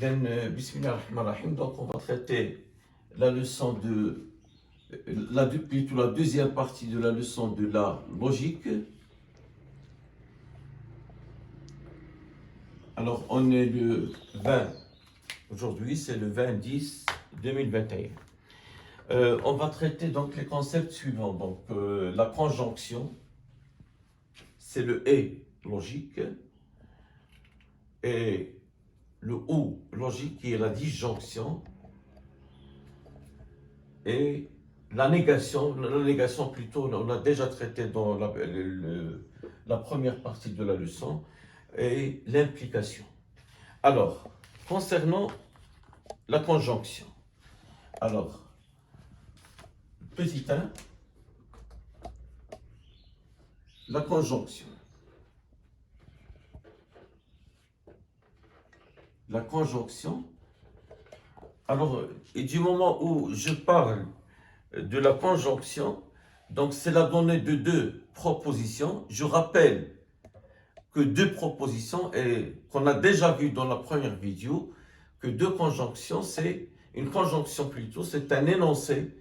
Bismillahirrahmanirrahim. Donc, on va traiter la leçon plutôt la deuxième partie de la leçon de la logique. Alors, on est le 20, aujourd'hui, c'est le 20-10-2021. On va traiter donc les concepts suivants. Donc, la conjonction, c'est le et logique, et le ou logique qui est la disjonction, et la négation plutôt, on a déjà traité dans la première partie de la leçon, et l'implication. Alors, concernant la conjonction, alors, petit 1, la conjonction. La conjonction, alors, et du moment où je parle de la conjonction, donc c'est la donnée de deux propositions. Je rappelle que deux propositions, et qu'on a déjà vu dans la première vidéo, que deux conjonctions, c'est une conjonction plutôt, c'est un énoncé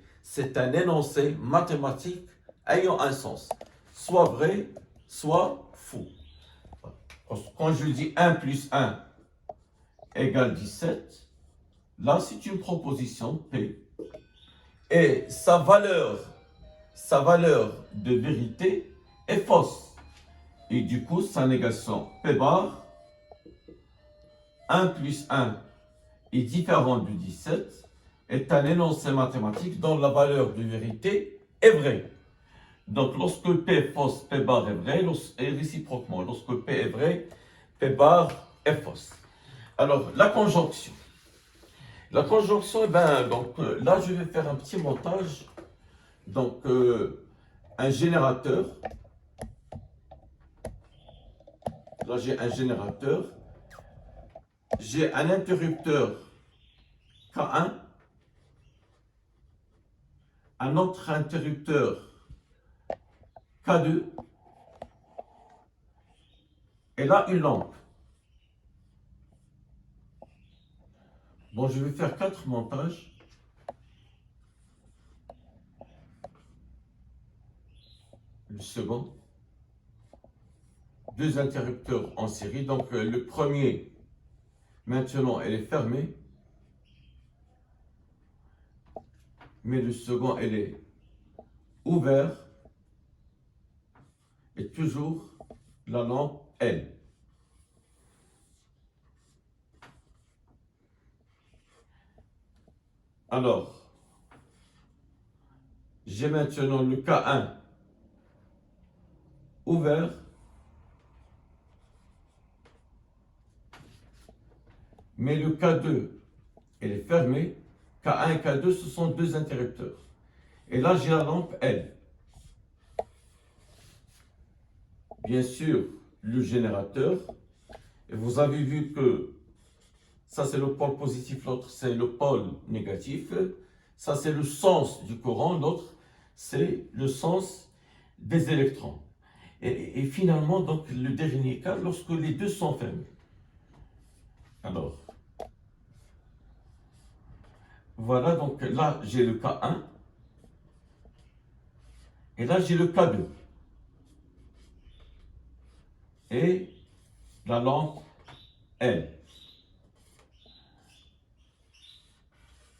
mathématique ayant un sens, soit vrai, soit faux. Quand je dis 1 plus 1 égale 17, là c'est une proposition P. Et sa valeur de vérité est fausse. Et du coup, sa négation P bar, 1 plus 1 est différent de 17, est un énoncé mathématique dont la valeur de vérité est vraie. Donc, lorsque P est fausse, P bar est vrai, et réciproquement, lorsque P est vrai, P bar est fausse. Alors, la conjonction. La conjonction, donc, là, je vais faire un petit montage. Donc, un générateur. Là, j'ai un générateur. J'ai un interrupteur K1. Un autre interrupteur K2. Et là, une lampe. Bon, je vais faire 4 montages. Le second. Deux interrupteurs en série. Donc, le premier, maintenant, elle est fermée. Mais le second, elle est ouvert. Et toujours la lampe, elle. Alors, j'ai maintenant le K1 ouvert. Mais le K2, elle est fermée. K1 et K2, ce sont deux interrupteurs. Et là, j'ai la lampe L. Bien sûr, le générateur. Et vous avez vu que ça, c'est le pôle positif, l'autre, c'est le pôle négatif. Ça, c'est le sens du courant, l'autre, c'est le sens des électrons. Et finalement, donc, le dernier cas, lorsque les deux sont fermés. Alors, voilà, donc là, j'ai le K1. Et là, j'ai le K2. Et la lampe L.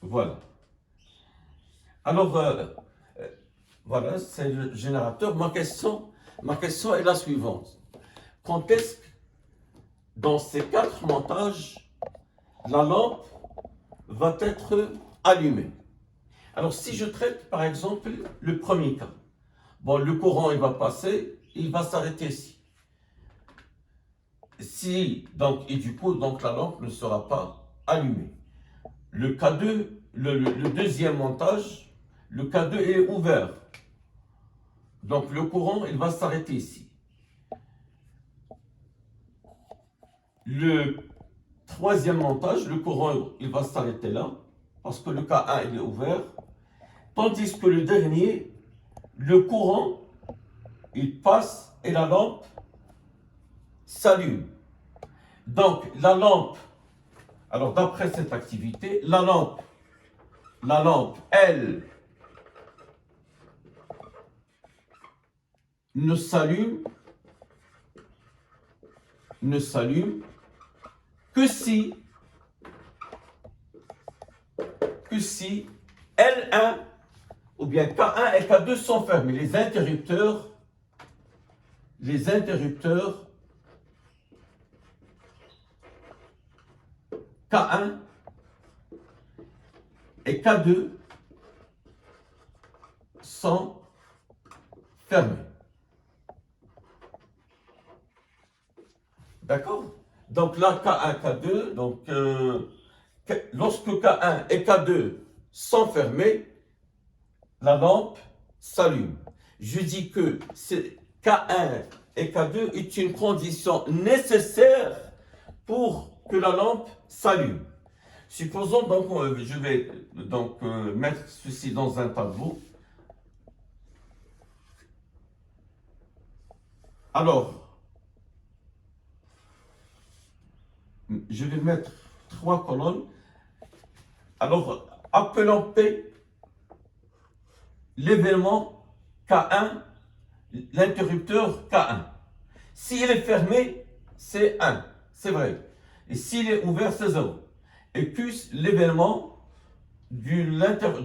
Voilà. Alors, voilà, c'est le générateur. Ma question est la suivante. Quand est-ce que, dans ces 4 montages, la lampe va être allumée? Alors, si je traite, par exemple, le premier cas, bon, le courant, il va passer, il va s'arrêter ici. Et du coup, donc, la lampe ne sera pas allumée. Le K2, le deuxième montage, le K2 est ouvert. Donc, le courant, il va s'arrêter ici. Le troisième montage, le courant, il va s'arrêter là, parce que le K1, il est ouvert. Tandis que le dernier, le courant, il passe et la lampe s'allume. Donc, la lampe Alors, d'après cette activité, la lampe, elle, ne s'allume que si L1 ou bien K1 et K2 sont fermés. Les interrupteurs K1 et K2 sont fermés. D'accord? Donc là, K1, K2, donc lorsque K1 et K2 sont fermés, la lampe s'allume. Je dis que K1 et K2 est une condition nécessaire pour que la lampe s'allume. Supposons donc, je vais donc mettre ceci dans un tableau. Alors, je vais mettre 3 colonnes. Alors, appelons P l'événement K1, l'interrupteur K1. S'il est fermé, c'est 1, c'est vrai. Et s'il est ouvert, c'est 0. Et Q, l'événement de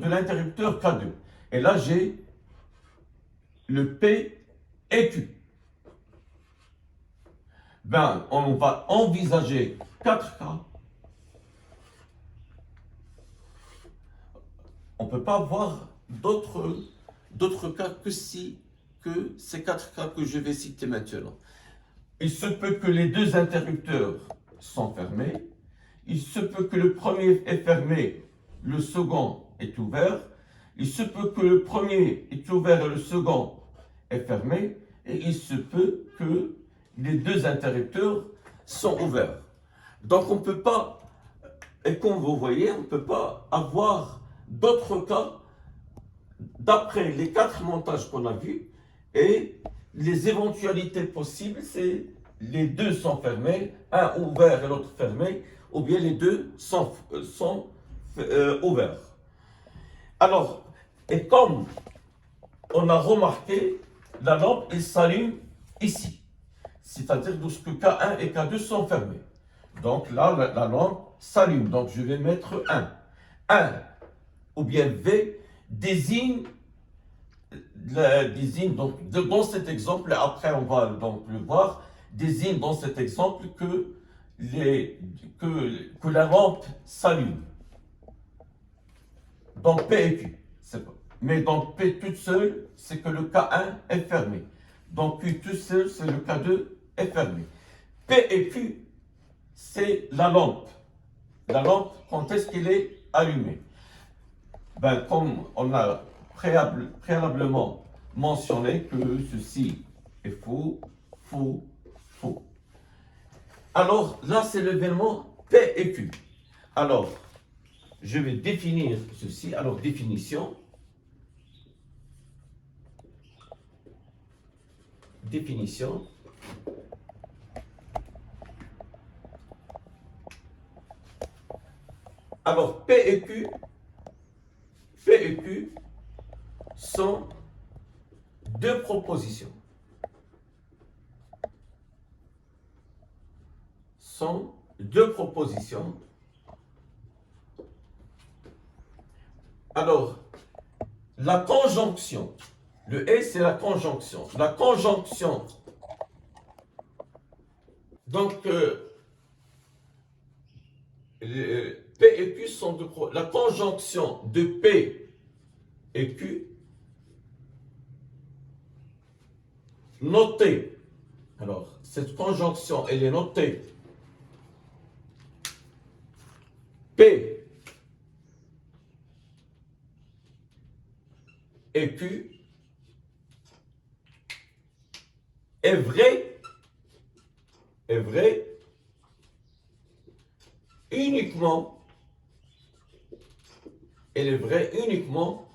l'interrupteur K2. Et là, j'ai le P et Q. Ben, on va envisager 4 cas. On ne peut pas voir d'autres cas que ces 4 cas que je vais citer maintenant. Il se peut que les deux interrupteurs sont fermés. Il se peut que le premier est fermé, le second est ouvert. Il se peut que le premier est ouvert et le second est fermé. Et il se peut que les deux interrupteurs sont ouverts. Donc on ne peut pas, et comme vous voyez, on ne peut pas avoir d'autres cas d'après les 4 montages qu'on a vus. Et les éventualités possibles, c'est les deux sont fermés, un ouvert et l'autre fermé, ou bien les deux sont ouverts. Alors, et comme on a remarqué, la lampe, elle s'allume ici. C'est-à-dire lorsque K1 et K2 sont fermés. Donc là, la lampe s'allume. Donc je vais mettre 1. 1 ou bien V désigne donc dans cet exemple, après on va donc le voir, désigne dans cet exemple que la lampe s'allume. Donc P et Q. Mais donc P toute seule, c'est que le K1 est fermé. Donc Q tout seul, c'est le K2 est fermé. P et Q, c'est la lampe. La lampe, quand est-ce qu'elle est allumée? Ben, comme on a préalablement mentionné que ceci est faux, faux, faux. Alors là, c'est l'événement P et Q. Alors, je vais définir ceci. Alors, définition. Définition. Alors, P et Q sont deux propositions. Alors, la conjonction. Le et, c'est la conjonction. La conjonction. Donc, P et Q sont deux la conjonction de P et Q notée. Alors, cette conjonction, elle est notée P et Q est vraie uniquement, elle est vraie uniquement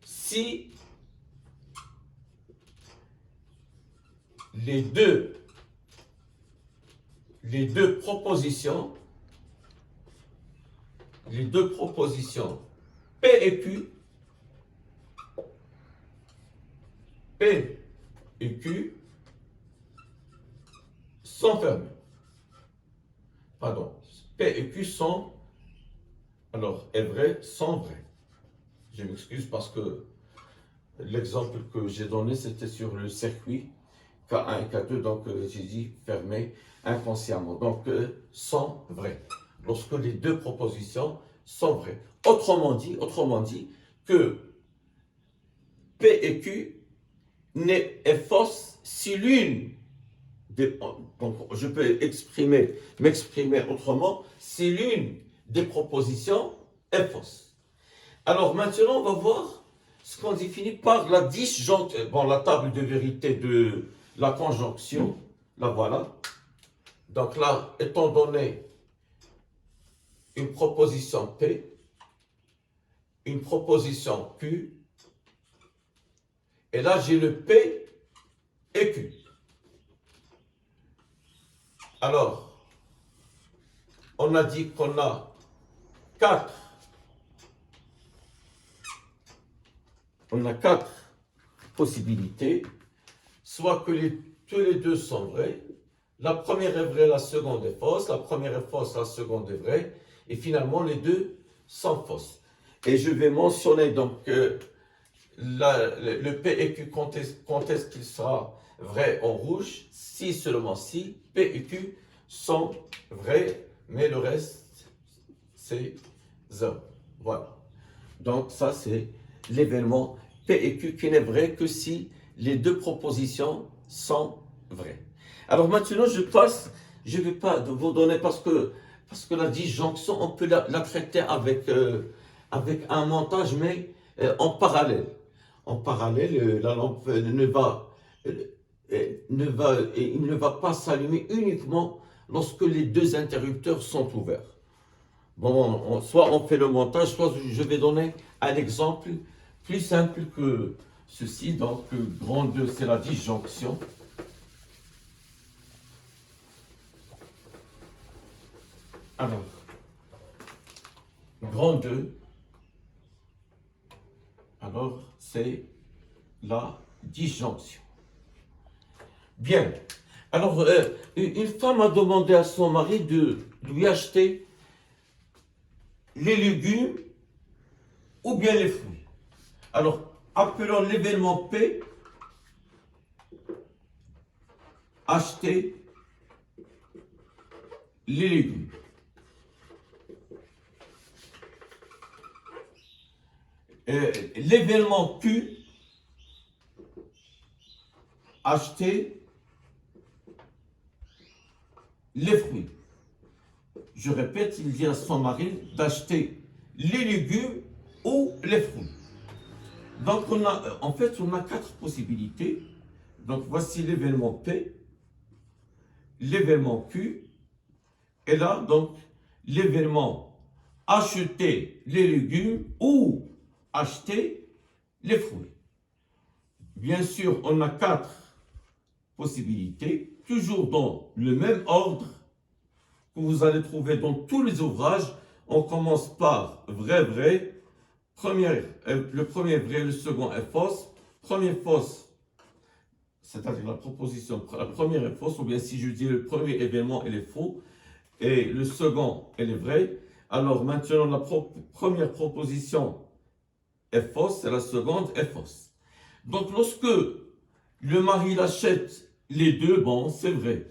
si les deux les deux propositions P et Q, P et Q sont fermées. Pardon, P et Q sont, alors, est vrai, sont vrais. Je m'excuse parce que l'exemple que j'ai donné, c'était sur le circuit K1 et K2, donc j'ai dit fermé inconsciemment. Donc, sont vrais. Lorsque les deux propositions sont vraies. Autrement dit que P et Q est fausse si l'une donc je peux m'exprimer autrement si l'une des propositions est fausse. Alors maintenant, on va voir ce qu'on définit par la disjoncture. Bon, la table de vérité de la conjonction, la voilà. Donc là, étant donné une proposition P, une proposition Q, et là j'ai le P et Q. Alors, on a dit qu'on a quatre possibilités, soit que tous les deux sont vrais, la première est vraie, la seconde est fausse, la première est fausse, la seconde est vraie, et finalement les deux sont fausses. Et je vais mentionner donc le P et Q, quand est-ce qu'il sera vrai en rouge, si seulement si P et Q sont vrais, mais le reste c'est 0. Voilà. Donc ça c'est l'événement P et Q qui n'est vrai que si les deux propositions sont vraies. Alors maintenant je ne vais pas vous donner parce que la disjonction on peut la traiter avec un montage mais en parallèle. En parallèle, la lampe il ne va pas s'allumer uniquement lorsque les deux interrupteurs sont ouverts. Bon, soit on fait le montage, soit je vais donner un exemple plus simple que ceci. Donc, grand 2, c'est la disjonction. Alors, grand 2, alors c'est la disjonction. Bien. Alors, une femme a demandé à son mari de lui acheter les légumes ou bien les fruits. Alors, appelons l'événement P, acheter les légumes. L'événement Q, acheter les fruits. Je répète, il dit à son mari d'acheter les légumes ou les fruits. Donc, on a quatre possibilités. Donc, voici l'événement P, l'événement Q, et là, donc, l'événement acheter les légumes ou acheter les fruits. Bien sûr, on a quatre possibilités, toujours dans le même ordre que vous allez trouver dans tous les ouvrages. On commence par vrai, vrai. Le premier vrai, le second est fausse. Premier fausse, c'est-à-dire la proposition, la première est fausse, ou bien si je dis le premier événement, il est faux, et le second, il est vrai. Alors maintenant, la première proposition est fausse, et la seconde est fausse. Donc lorsque le mari achète les deux, bon, c'est vrai.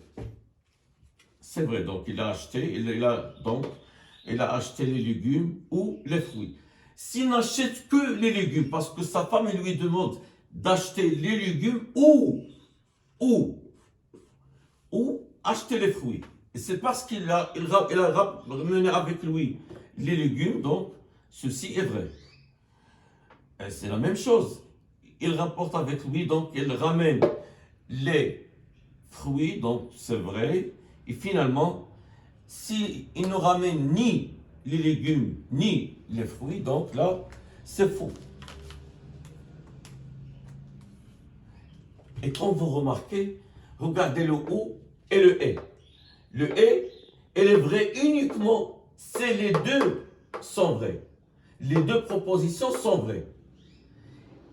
C'est vrai, donc il a acheté, il a acheté les légumes ou les fruits. S'il n'achète que les légumes, parce que sa femme lui demande d'acheter les légumes ou acheter les fruits. Et c'est parce qu'il a ramené avec lui les légumes, donc ceci est vrai. Et c'est la même chose. Il rapporte avec lui, donc il ramène les fruits, donc c'est vrai. Et finalement, s'il ne ramène ni les légumes ni les fruits, donc là, c'est faux. Et quand vous remarquez, regardez le ou et le et. Le et, elle est vraie uniquement si les deux sont vrais. Les deux propositions sont vraies.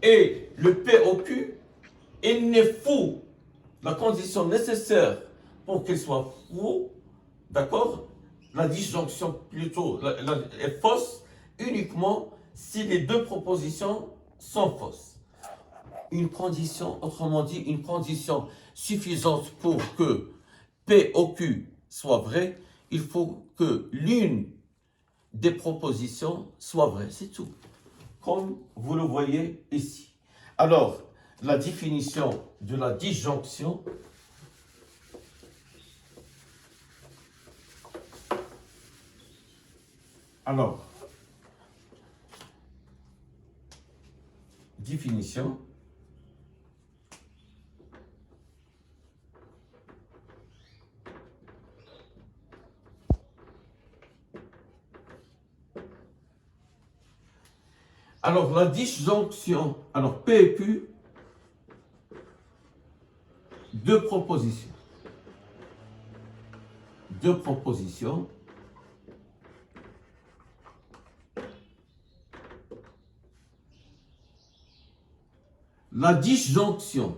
Et le P au Q, il n'est faux. La condition nécessaire pour qu'il soit faux, d'accord? La disjonction plutôt est fausse uniquement si les deux propositions sont fausses. Une condition, autrement dit, une condition suffisante pour que P au Q soit vrai, il faut que l'une des propositions soit vraie. C'est tout. Comme vous le voyez ici. Alors, la définition de la disjonction. Alors, définition. Alors, la disjonction, alors P et Q, deux propositions. Deux propositions. La disjonction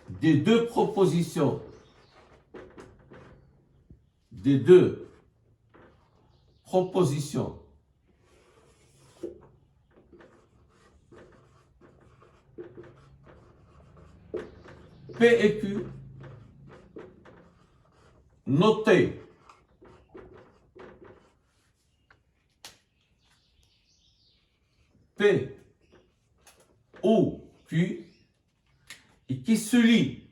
des deux propositions, P et Q, notées P ou Q, et qui se lie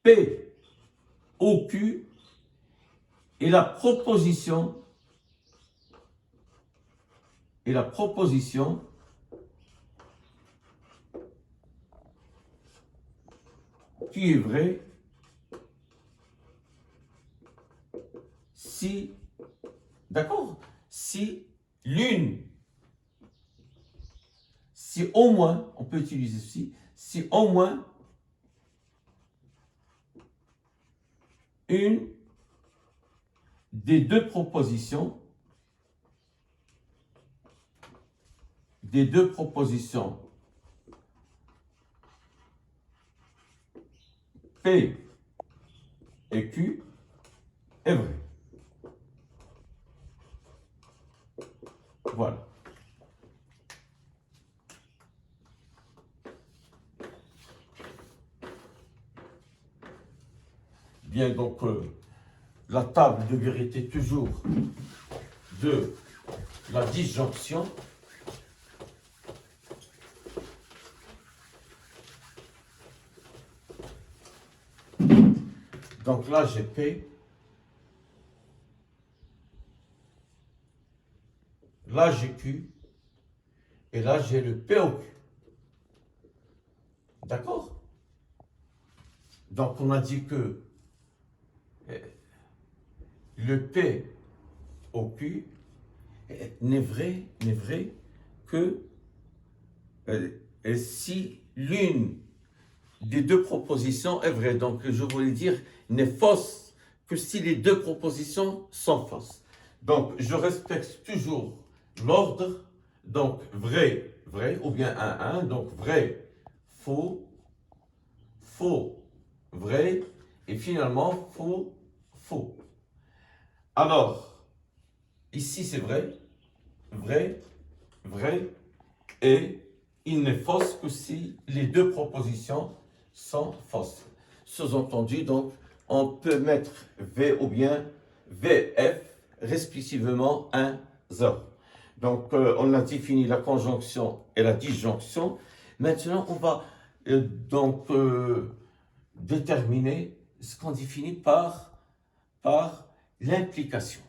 P au Q et la proposition qui est vraie si, d'accord, si au moins, on peut utiliser ceci, si au moins une des deux propositions P et Q est vraie. Voilà. Bien, donc, la table de vérité toujours de la disjonction. Donc là, j'ai P. Là, j'ai Q. Et là, j'ai le P au Q. D'accord? Donc, on a dit que le P au Q n'est vrai que si l'une des deux propositions est vraie. Donc, je voulais dire, n'est fausse que si les deux propositions sont fausses. Donc, je respecte toujours l'ordre. Donc, vrai, ou bien un. Donc, vrai, faux, vrai, et finalement, faux. Alors, ici, c'est vrai, et il n'est fausse que si les deux propositions sont fausses. Sous-entendu, donc, on peut mettre V ou bien VF, respectivement 1, 0. Donc, on a défini la conjonction et la disjonction. Maintenant, on va déterminer ce qu'on définit par l'implication.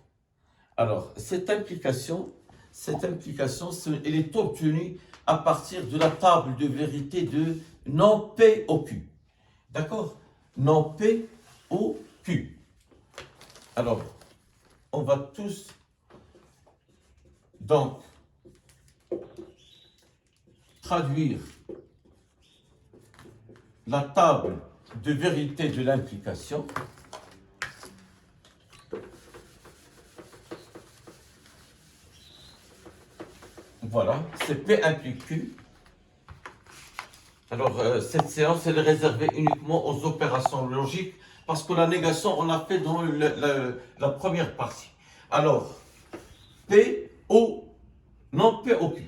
Alors, cette implication, elle est obtenue à partir de la table de vérité de non P au Q. D'accord? Non P au Q. Alors, on va tous donc traduire la table de vérité de l'implication voilà, c'est P implique Q. Alors, cette séance, elle est réservée uniquement aux opérations logiques parce que la négation, on l'a fait dans la première partie. Alors, P, O, non P, O, Q.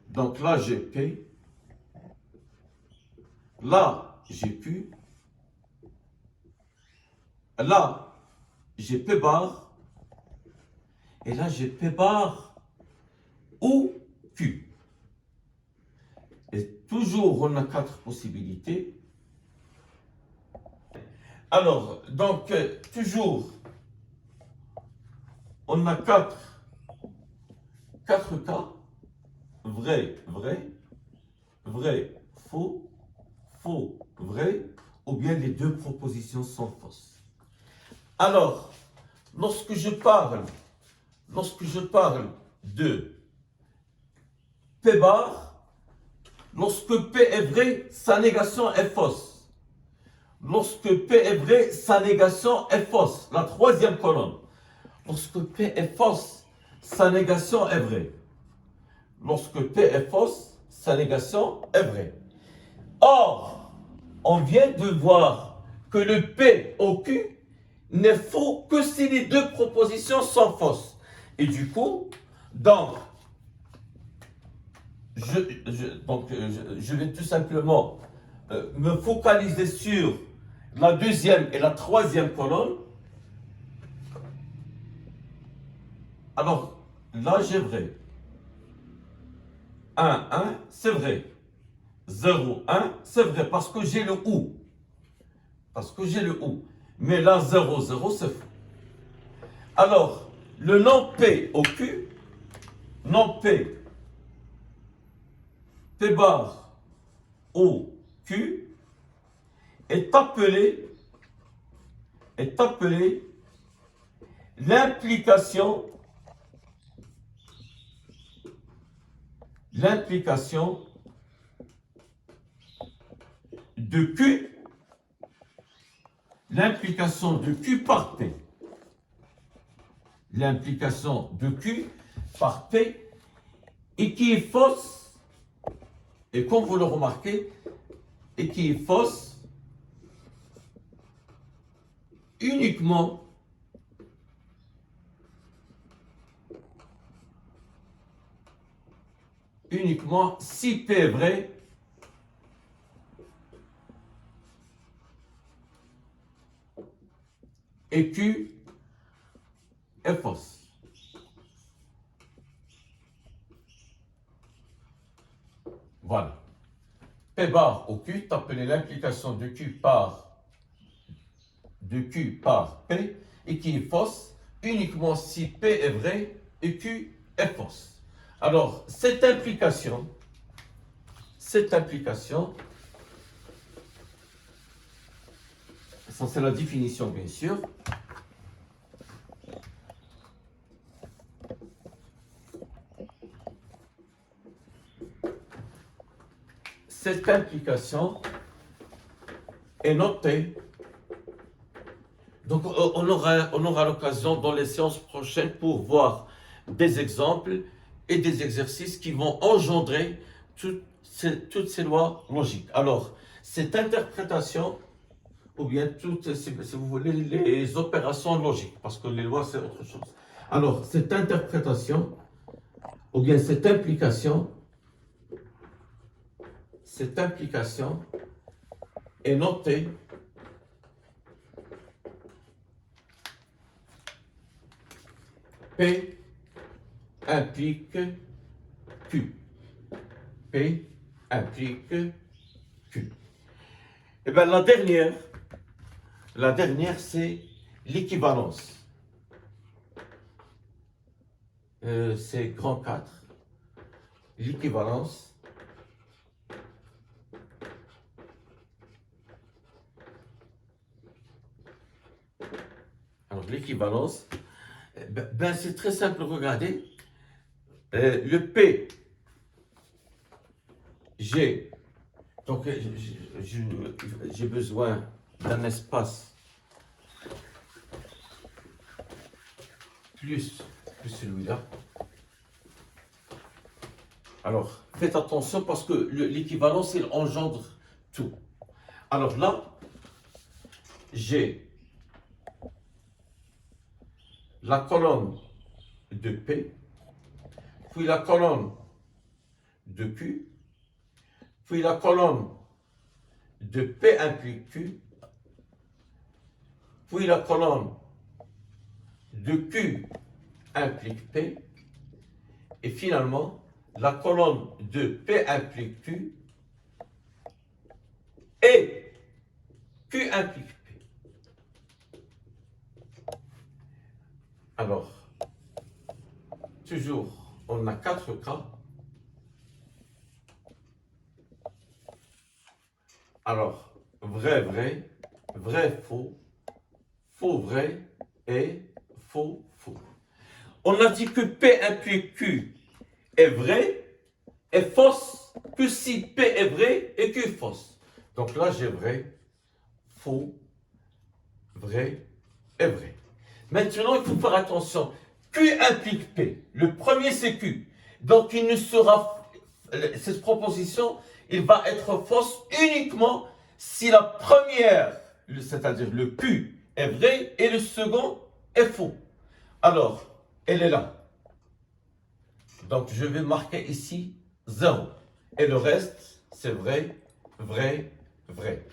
Donc là, j'ai P. Là, j'ai Q. Là, j'ai P bar. Et là, j'ai P bar ou Q. Et toujours, on a 4 possibilités. Alors, donc, toujours, on a 4 cas. Vrai, vrai, vrai, faux, faux, vrai, ou bien les deux propositions sont fausses. Alors, lorsque je parle de P bar, lorsque P est vrai, sa négation est fausse. Lorsque P est vrai, sa négation est fausse. La troisième colonne. Lorsque P est fausse, sa négation est vraie. Lorsque P est fausse, sa négation est vraie. Or, on vient de voir que le P au Q n'est faux que si les deux propositions sont fausses. Et du coup, donc, je vais tout simplement me focaliser sur la deuxième et la troisième colonne. Alors, là, j'ai vrai. 1, 1, c'est vrai. 0, 1, c'est vrai, parce que j'ai le OU. Parce que j'ai le OU. Mais là, 0, 0, c'est faux. Alors, le nom P au Q, nom P, P bar au Q, est appelé l'implication de Q, l'implication de Q par P. L'implication de Q par P et qui est fausse, et comme vous le remarquez, et qui est fausse uniquement si P est vrai et Q est fausse. Voilà. P bar au Q est appelé l'implication de Q par P et qui est fausse uniquement si P est vrai et Q est fausse. Alors, cette implication, ça c'est la définition bien sûr. Cette implication est notée. Donc, on aura l'occasion dans les séances prochaines pour voir des exemples et des exercices qui vont engendrer toutes ces lois logiques. Alors, cette interprétation, ou bien toutes, si vous voulez, les opérations logiques, parce que les lois, c'est autre chose. Alors, cette interprétation, ou bien cette implication est notée P implique Q. P implique Q. Et bien la dernière c'est l'équivalence. C'est grand 4. L'équivalence. Alors l'équivalence, c'est très simple, regardez. Le P, G, donc j'ai besoin d'un espace plus celui-là. Alors, faites attention parce que l'équivalence, il engendre tout. Alors là, j'ai la colonne de P, puis la colonne de Q, puis la colonne de P implique Q, puis la colonne de Q implique P, et finalement, la colonne de P implique Q et Q implique P. Alors, toujours, on a 4 cas. Alors, vrai, vrai, vrai, faux, faux, vrai et faux, faux. On a dit que P implique Q est vrai et fausse que si P est vrai et Q est fausse. Donc là, j'ai vrai, faux, vrai et vrai. Maintenant, il faut faire attention. Q implique P. Le premier, c'est Q. Donc, il ne sera... Cette proposition, il va être fausse uniquement si la première, c'est-à-dire le Q, est vrai et le second est faux. Alors, elle est là. Donc, je vais marquer ici 0. Et le reste, c'est vrai, vrai, vrai.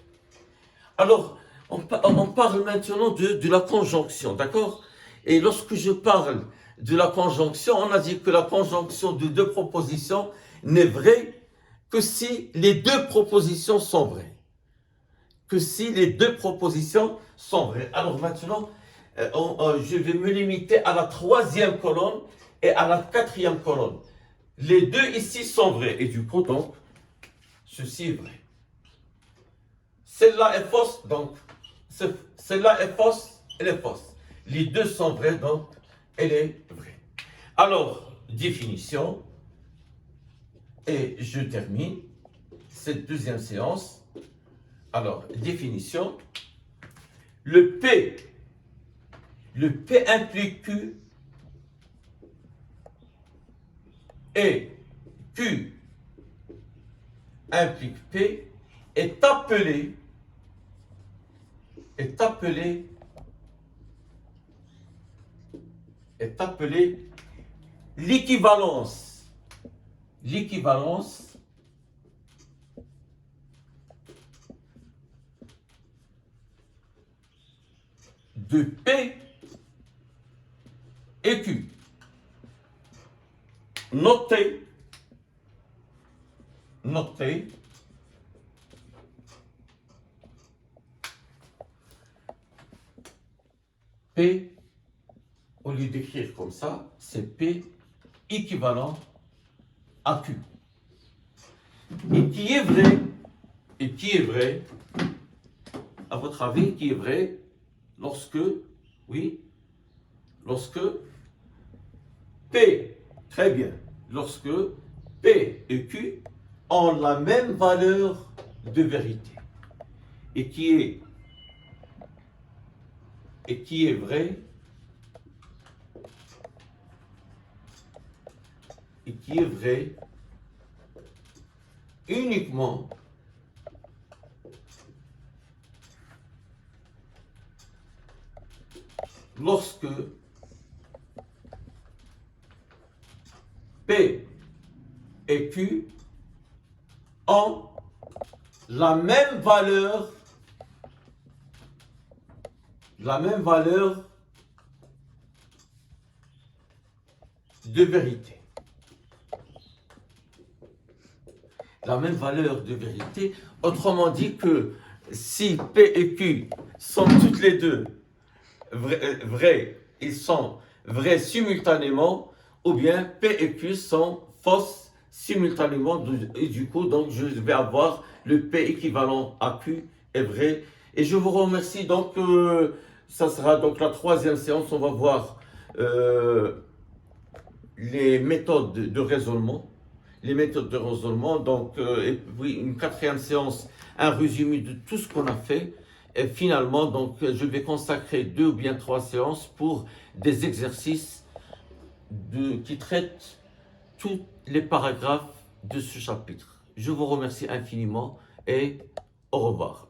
Alors, on parle maintenant de la conjonction, d'accord? Et lorsque je parle de la conjonction, on a dit que la conjonction de deux propositions n'est vraie que si les deux propositions sont vraies. Que si les deux propositions sont vraies. Alors maintenant, je vais me limiter à la troisième colonne et à la quatrième colonne. Les deux ici sont vrais. Et du coup, donc, ceci est vrai. Celle-là est fausse, donc, celle-là est fausse, elle est fausse. Les deux sont vrais, donc, elle est vraie. Alors, définition. Et je termine cette deuxième séance. Alors, définition. Le P implique Q et Q implique P est appelé l'équivalence de P et Q. Notez P, au lieu d'écrire comme ça, c'est P équivalent à Q. Et qui est vrai, à votre avis, qui est vrai lorsque P, très bien, lorsque P et Q ont la même valeur de vérité. Et qui est vrai uniquement lorsque P et Q ont la même valeur de vérité. La même valeur de vérité, autrement dit que si P et Q sont toutes les deux vrais, ils sont vrais simultanément, ou bien P et Q sont fausses simultanément, et du coup, donc, je vais avoir le P équivalent à Q est vrai. Et je vous remercie donc Ça sera donc la troisième séance. On va voir les méthodes de raisonnement. Les méthodes de raisonnement. Donc, et puis une quatrième séance, un résumé de tout ce qu'on a fait. Et finalement, donc, je vais consacrer 2 ou bien 3 séances pour des exercices qui traitent tous les paragraphes de ce chapitre. Je vous remercie infiniment et au revoir.